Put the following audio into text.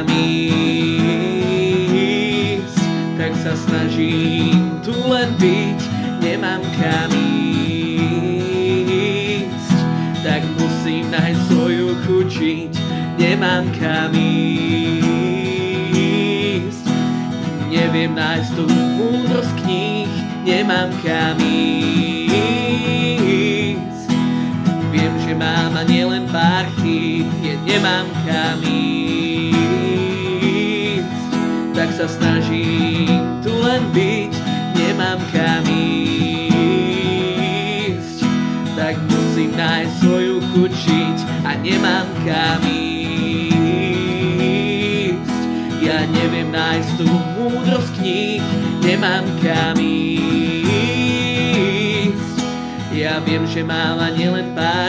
kam ísť, tak sa snažím tu len byť. Nemám kam ísť, tak musím nájsť svoju chuť žiť. Nemám kam ísť, neviem nájsť tú múdrosť kníh. Nemám kam ísť, viem, že mám a nielen pár chýb. Nemám kam ísť, tak sa snažím tu len byť. Nemám kam ísť, tak musím nájsť svoju chuť žiť. A nemám kam ísť, ja neviem nájsť tú múdrosť kníh. Nemám kam ísť, ja viem, že mám a nielen pár